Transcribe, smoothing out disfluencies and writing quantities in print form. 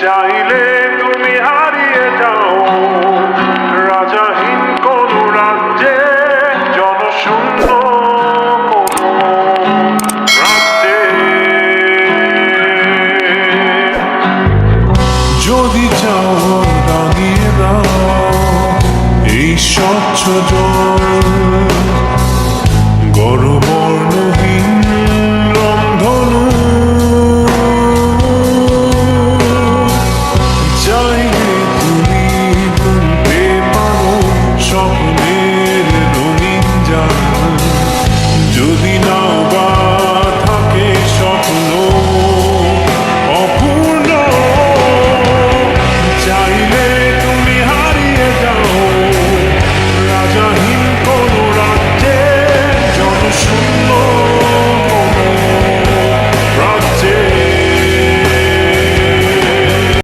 চাইলে তুমি হারিয়ে যাও রাজাহীন কোন রাজ্যে, জনশূন্য কোন রাজ্যে। যদি চাও দাঁড়িয়ে দাও এই স্বচ্ছ জল, গর্ব